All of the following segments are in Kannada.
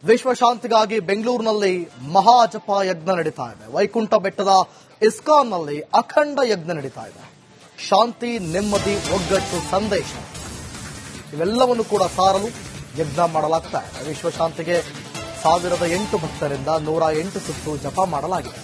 ವಿಶ್ವಶಾಂತಿಗಾಗಿ ಬೆಂಗಳೂರಿನಲ್ಲಿ ಮಹಾಜಪ ಯಜ್ಞ ನಡೀತಾ ಇದೆ. ವೈಕುಂಠ ಬೆಟ್ಟದ ಇಸ್ಕಾನ್ನಲ್ಲಿ ಅಖಂಡ ಯಜ್ಞ ನಡೀತಾ ಇದೆ. ಶಾಂತಿ, ನೆಮ್ಮದಿ, ಒಗ್ಗಟ್ಟು ಸಂದೇಶ ಇವೆಲ್ಲವನ್ನು ಕೂಡ ಸಾರಲು ಯಜ್ಞ ಮಾಡಲಾಗ್ತಾ ಇದೆ. ವಿಶ್ವಶಾಂತಿಗೆ 1008 ಭಕ್ತರಿಂದ 108 ಸುತ್ತು ಜಪ ಮಾಡಲಾಗಿದೆ.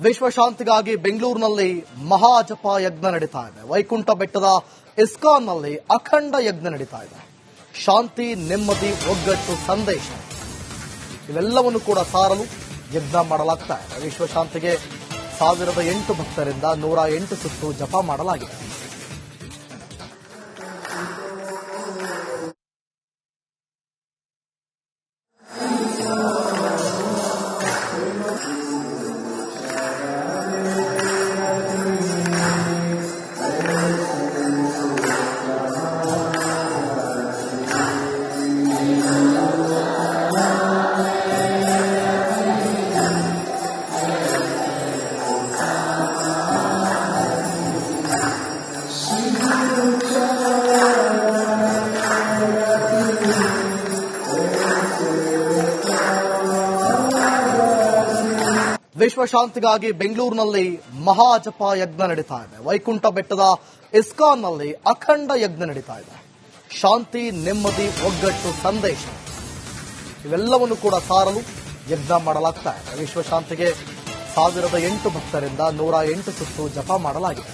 ವಿಶ್ವಶಾಂತಿಗಾಗಿ ಬೆಂಗಳೂರಿನಲ್ಲಿ ಮಹಾಜಪ ಯಜ್ಞ ನಡೀತಾ ಇದೆ. ವೈಕುಂಠ ಬೆಟ್ಟದ ಇಸ್ಕಾನ್ನಲ್ಲಿ ಅಖಂಡ ಯಜ್ಞ ನಡೀತಾ ಇದೆ. ಶಾಂತಿ, ನೆಮ್ಮದಿ, ಒಗ್ಗಟ್ಟು ಸಂದೇಶ ಇವೆಲ್ಲವನ್ನು ಕೂಡ ಸಾರಲು ಯಜ್ಞ ಮಾಡಲಾಗ್ತಾ ಇದೆ. ವಿಶ್ವಶಾಂತಿಗೆ 1008 ಭಕ್ತರಿಂದ 108 ಸುತ್ತು ಜಪ ಮಾಡಲಾಗಿದೆ. ವಿಶ್ವಶಾಂತಿಗಾಗಿ ಬೆಂಗಳೂರಿನಲ್ಲಿ ಮಹಾಜಪ ಯಜ್ಞ ನಡೀತಾ ಇದೆ. ವೈಕುಂಠ ಬೆಟ್ಟದ ಇಸ್ಕಾನ್ನಲ್ಲಿ ಅಖಂಡ ಯಜ್ಞ ನಡೀತಾ ಇದೆ. ಶಾಂತಿ, ನೆಮ್ಮದಿ, ಒಗ್ಗಟ್ಟು ಸಂದೇಶ ಇವೆಲ್ಲವನ್ನು ಕೂಡ ಸಾರಲು ಯಜ್ಞ ಮಾಡಲಾಗ್ತಾ ಇದೆ. ವಿಶ್ವಶಾಂತಿಗೆ 1008 ಭಕ್ತರಿಂದ 108 ಸುತ್ತು ಜಪ ಮಾಡಲಾಗಿದೆ.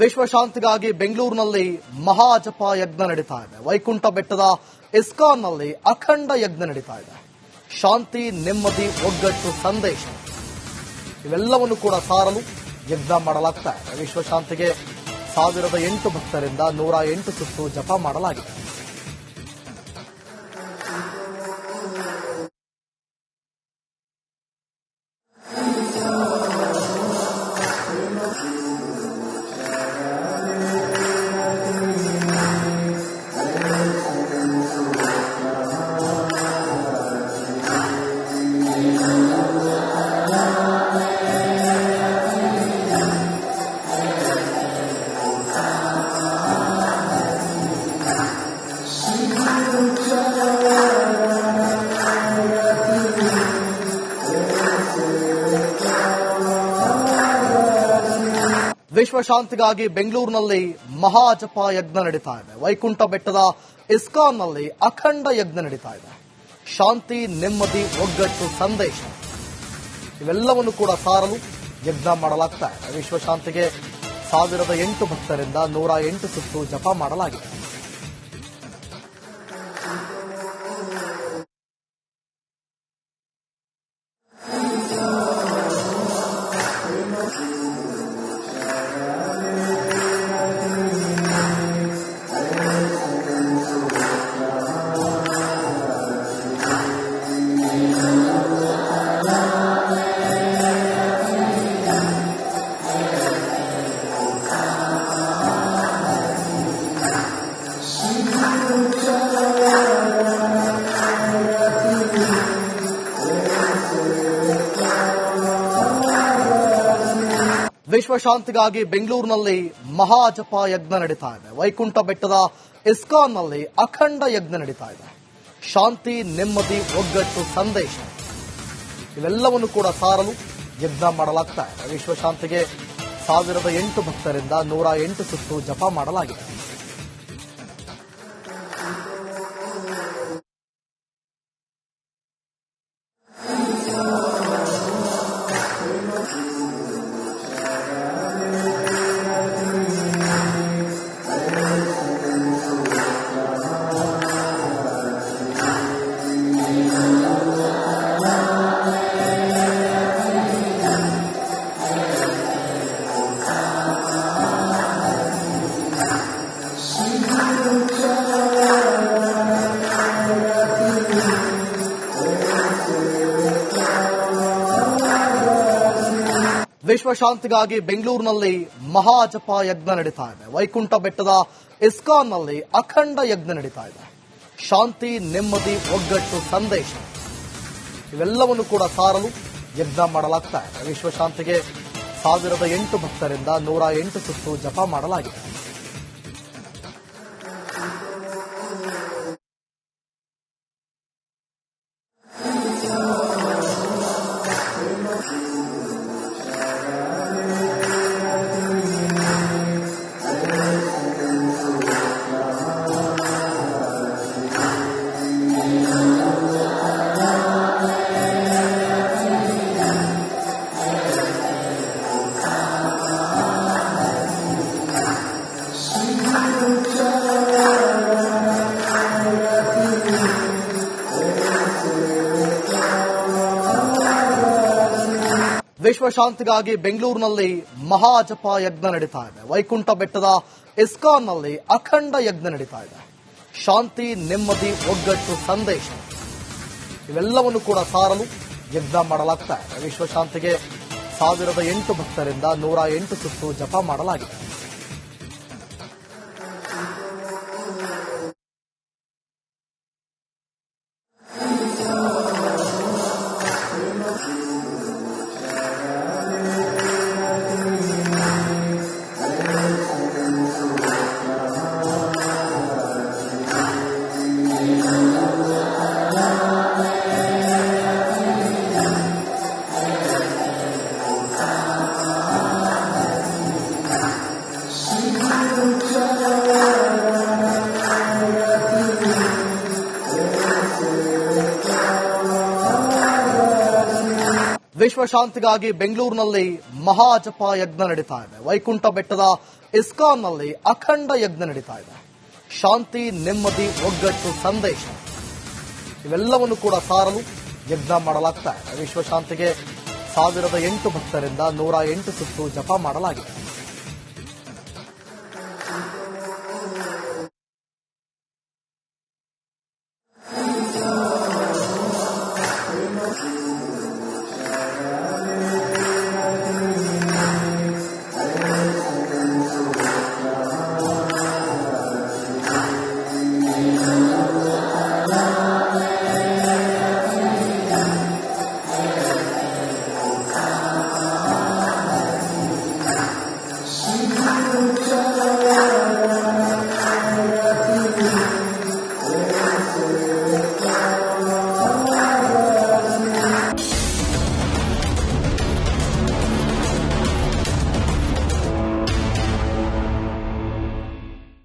ವಿಶ್ವಶಾಂತಿಗಾಗಿ ಬೆಂಗಳೂರಿನಲ್ಲಿ ಮಹಾಜಪ ಯಜ್ಞ ನಡೀತಾ ಇದೆ. ವೈಕುಂಠ ಬೆಟ್ಟದ ಇಸ್ಕಾನ್ನಲ್ಲಿ ಅಖಂಡ ಯಜ್ಞ ನಡೀತಾ ಇದೆ. ಶಾಂತಿ, ನೆಮ್ಮದಿ, ಒಗ್ಗಟ್ಟು ಸಂದೇಶ ಇವೆಲ್ಲವನ್ನು ಕೂಡ ಸಾರಲು ಯಜ್ಞ ಮಾಡಲಾಗ್ತಾ ಇದೆ. ವಿಶ್ವಶಾಂತಿಗೆ 1008 ಭಕ್ತರಿಂದ 108 ಸುತ್ತು ಜಪ ಮಾಡಲಾಗಿದೆ. ವಿಶ್ವಶಾಂತಿಗಾಗಿ ಬೆಂಗಳೂರಿನಲ್ಲಿ ಮಹಾಜಪ ಯಜ್ಞ ನಡೀತಾ ಇದೆ. ವೈಕುಂಠ ಬೆಟ್ಟದ ಇಸ್ಕಾನ್ನಲ್ಲಿ ಅಖಂಡ ಯಜ್ಞ ನಡೀತಾ ಇದೆ. ಶಾಂತಿ, ನೆಮ್ಮದಿ, ಒಗ್ಗಟ್ಟು ಸಂದೇಶ ಇವೆಲ್ಲವನ್ನು ಕೂಡ ಸಾರಲು ಯಜ್ಞ ಮಾಡಲಾಗ್ತಾ ಇದೆ. ವಿಶ್ವಶಾಂತಿಗೆ 1008 ಭಕ್ತರಿಂದ 108 ಸುತ್ತು ಜಪ ಮಾಡಲಾಗಿದೆ. ವಿಶ್ವಶಾಂತಿಗಾಗಿ ಬೆಂಗಳೂರಿನಲ್ಲಿ ಮಹಾಜಪ ಯಜ್ಞ ನಡೀತಾ ಇದೆ. ವೈಕುಂಠ ಬೆಟ್ಟದ ಇಸ್ಕಾನ್ನಲ್ಲಿ ಅಖಂಡ ಯಜ್ಞ ನಡೀತಾ ಇದೆ. ಶಾಂತಿ, ನೆಮ್ಮದಿ, ಒಗ್ಗಟ್ಟು ಸಂದೇಶ ಇವೆಲ್ಲವನ್ನು ಕೂಡ ಸಾರಲು ಯಜ್ಞ ಮಾಡಲಾಗ್ತಾ ಇದೆ. ವಿಶ್ವಶಾಂತಿಗೆ 1008 ಭಕ್ತರಿಂದ 108 ಸುತ್ತು ಜಪ ಮಾಡಲಾಗಿದೆ. ವಿಶ್ವಶಾಂತಿಗಾಗಿ ಬೆಂಗಳೂರಿನಲ್ಲಿ ಮಹಾಜಪ ಯಜ್ಞ ನಡೀತಾ ಇದೆ. ವೈಕುಂಠ ಬೆಟ್ಟದ ಇಸ್ಕಾನ್ನಲ್ಲಿ ಅಖಂಡ ಯಜ್ಞ ನಡೀತಾ ಇದೆ. ಶಾಂತಿ, ನೆಮ್ಮದಿ, ಒಗ್ಗಟ್ಟು ಸಂದೇಶ ಇವೆಲ್ಲವನ್ನು ಕೂಡ ಸಾರಲು ಯಜ್ಞ ಮಾಡಲಾಗ್ತಾ ಇದೆ. ವಿಶ್ವಶಾಂತಿಗೆ 1008 ಭಕ್ತರಿಂದ 108 ಸುತ್ತು ಜಪ ಮಾಡಲಾಗಿದೆ. ವಿಶ್ವಶಾಂತಿಗಾಗಿ ಬೆಂಗಳೂರಿನಲ್ಲಿ ಮಹಾಜಪ ಯಜ್ಞ ನಡೀತಾ ಇದೆ. ವೈಕುಂಠ ಬೆಟ್ಟದ ಇಸ್ಕಾನ್ನಲ್ಲಿ ಅಖಂಡ ಯಜ್ಞ ನಡೀತಾ ಇದೆ. ಶಾಂತಿ, ನೆಮ್ಮದಿ, ಒಗ್ಗಟ್ಟು ಸಂದೇಶ ಇವೆಲ್ಲವನ್ನು ಕೂಡ ಸಾರಲು ಯಜ್ಞ ಮಾಡಲಾಗ್ತಾ ಇದೆ. ವಿಶ್ವಶಾಂತಿಗೆ 1008 ಭಕ್ತರಿಂದ 108 ಸುತ್ತು ಜಪ ಮಾಡಲಾಗಿದೆ. ವಿಶ್ವಶಾಂತಿಗಾಗಿ ಬೆಂಗಳೂರಿನಲ್ಲಿ ಮಹಾಜಪ ಯಜ್ಞ ನಡೀತಾ ಇದೆ. ವೈಕುಂಠ ಬೆಟ್ಟದ ಇಸ್ಕಾನ್ನಲ್ಲಿ ಅಖಂಡ ಯಜ್ಞ ನಡೀತಾ ಇದೆ. ಶಾಂತಿ, ನೆಮ್ಮದಿ, ಒಗ್ಗಟ್ಟು ಸಂದೇಶ ಇವೆಲ್ಲವನ್ನು ಕೂಡ ಸಾರಲು ಯಜ್ಞ ಮಾಡಲಾಗ್ತಾ ಇದೆ. ವಿಶ್ವಶಾಂತಿಗೆ 1008 ಭಕ್ತರಿಂದ 108 ಸುತ್ತು ಜಪ ಮಾಡಲಾಗಿದೆ.